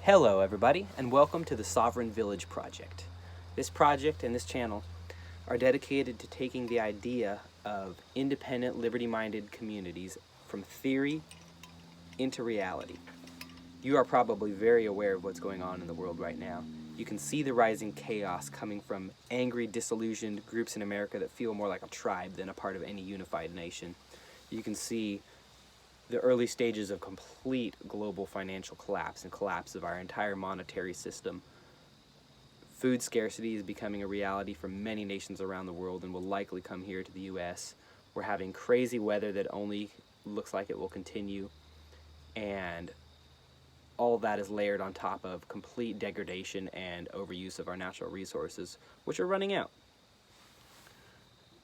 Hello everybody, and welcome to the Sovereign Village Project. This project and this channel are dedicated to taking the idea of independent, liberty-minded communities from theory into reality. You are probably very aware of what's going on in the world right now. You can see the rising chaos coming from angry, disillusioned groups in America that feel more like a tribe than a part of any unified nation. You can see the early stages of complete global financial collapse and collapse of our entire monetary system. Food scarcity is becoming a reality for many nations around the world and will likely come here to the US. We're having crazy weather that only looks like it will continue, and all that is layered on top of complete degradation and overuse of our natural resources, which are running out,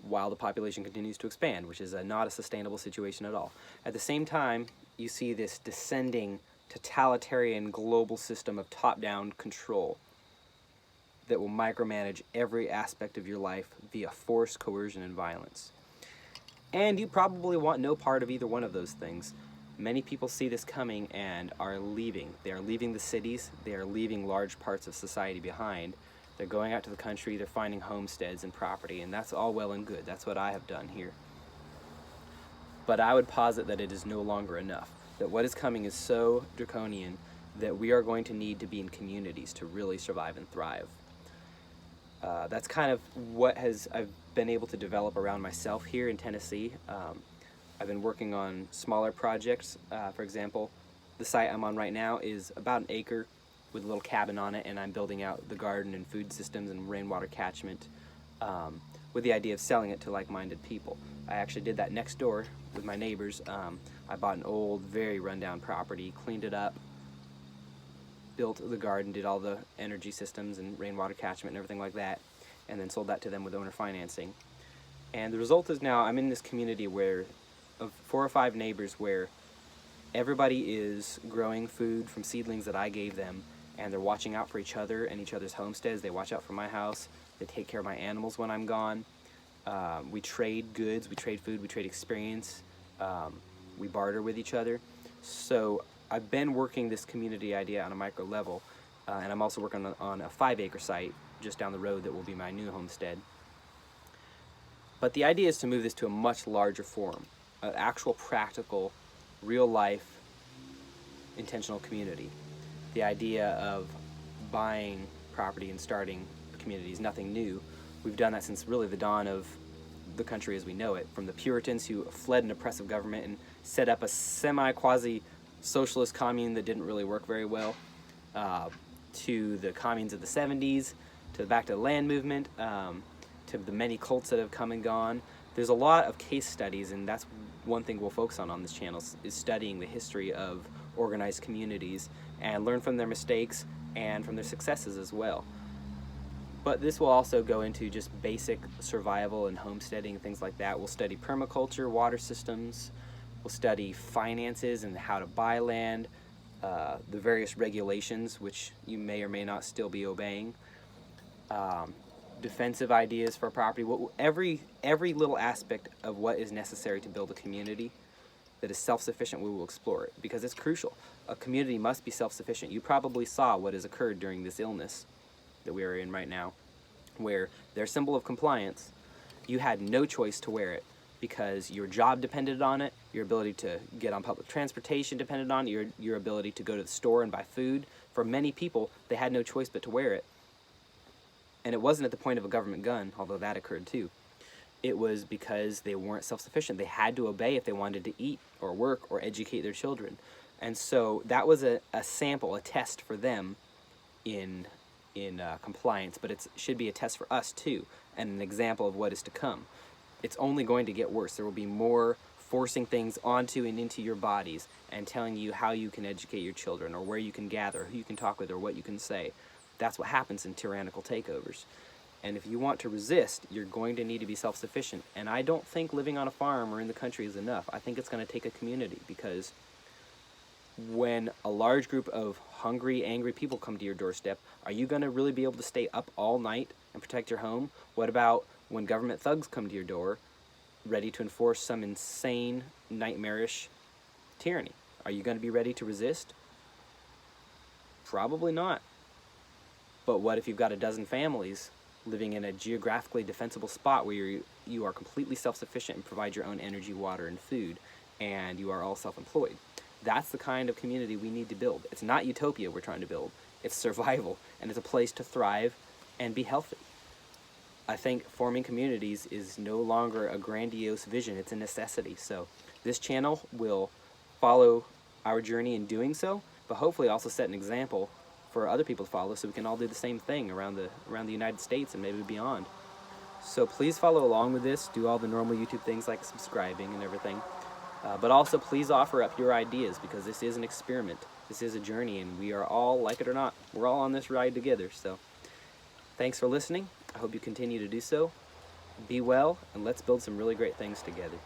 while the population continues to expand, which is not a sustainable situation at all. At the same time, you see this descending totalitarian global system of top-down control that will micromanage every aspect of your life via force, coercion, and violence. And you probably want no part of either one of those things. Many people see this coming and are leaving. They are leaving the cities, they are leaving large parts of society behind. They're going out to the country, they're finding homesteads and property, and that's all well and good. That's what I have done here. But I would posit that it is no longer enough, that what is coming is so draconian that we are going to need to be in communities to really survive and thrive. That's kind of what I've been able to develop around myself here in Tennessee. I've been working on smaller projects. For example, the site I'm on right now is about an acre with a little cabin on it, and I'm building out the garden and food systems and rainwater catchment with the idea of selling it to like-minded people. I actually did that next door with my neighbors. I bought an old, very rundown property, cleaned it up, built the garden, did all the energy systems and rainwater catchment and everything like that, and then sold that to them with owner financing. And the result is now I'm in this community where of 4 or 5 neighbors where everybody is growing food from seedlings that I gave them, and they're watching out for each other and each other's homesteads. They watch out for my house. They take care of my animals when I'm gone. We trade goods, we trade food, we trade experience. We barter with each other. So I've been working this community idea on a micro level, and I'm also working on a 5-acre site just down the road that will be my new homestead. But the idea is to move this to a much larger form, an actual practical, real-life, intentional community. The idea of buying property and starting a community is nothing new. We've done that since really the dawn of the country as we know it, from the Puritans who fled an oppressive government and set up a semi-quasi-socialist commune that didn't really work very well, to the communes of the 70s, to the Back to the Land movement, to the many cults that have come and gone. There's a lot of case studies, and that's one thing we'll focus on this channel, is studying the history of organized communities and learn from their mistakes and from their successes as well. But this will also go into just basic survival and homesteading and things like that. We'll study permaculture, water systems, we'll study finances and how to buy land, the various regulations which you may or may not still be obeying, defensive ideas for property. Every little aspect of what is necessary to build a community that is self-sufficient, we will explore it, because it's crucial. A community must be self-sufficient. You probably saw what has occurred during this illness that we are in right now, where their symbol of compliance, you had no choice to wear it because your job depended on it, your ability to get on public transportation depended on it, your ability to go to the store and buy food. For many people, they had no choice but to wear it. And it wasn't at the point of a government gun, although that occurred too. It was because they weren't self-sufficient. They had to obey if they wanted to eat or work or educate their children. And so that was a sample, a test for them in compliance, but it should be a test for us too, and an example of what is to come. It's only going to get worse. There will be more forcing things onto and into your bodies and telling you how you can educate your children, or where you can gather, who you can talk with, or what you can say. That's what happens in tyrannical takeovers. And if you want to resist, you're going to need to be self-sufficient. And I don't think living on a farm or in the country is enough. I think it's going to take a community, because when a large group of hungry, angry people come to your doorstep, are you going to really be able to stay up all night and protect your home? What about when government thugs come to your door, ready to enforce some insane, nightmarish tyranny? Are you going to be ready to resist? Probably not. But what if you've got a dozen families living in a geographically defensible spot where you are completely self-sufficient and provide your own energy, water, and food, and you are all self-employed? That's the kind of community we need to build. It's not utopia we're trying to build. It's survival, and it's a place to thrive and be healthy. I think forming communities is no longer a grandiose vision, it's a necessity. So this channel will follow our journey in doing so, but hopefully also set an example for other people to follow so we can all do the same thing around the United States and maybe beyond. So please follow along with this, do all the normal YouTube things like subscribing and everything. But also please offer up your ideas, because this is an experiment. This is a journey, and we are all, like it or not, we're all on this ride together. So thanks for listening. I hope you continue to do so. Be well, and let's build some really great things together.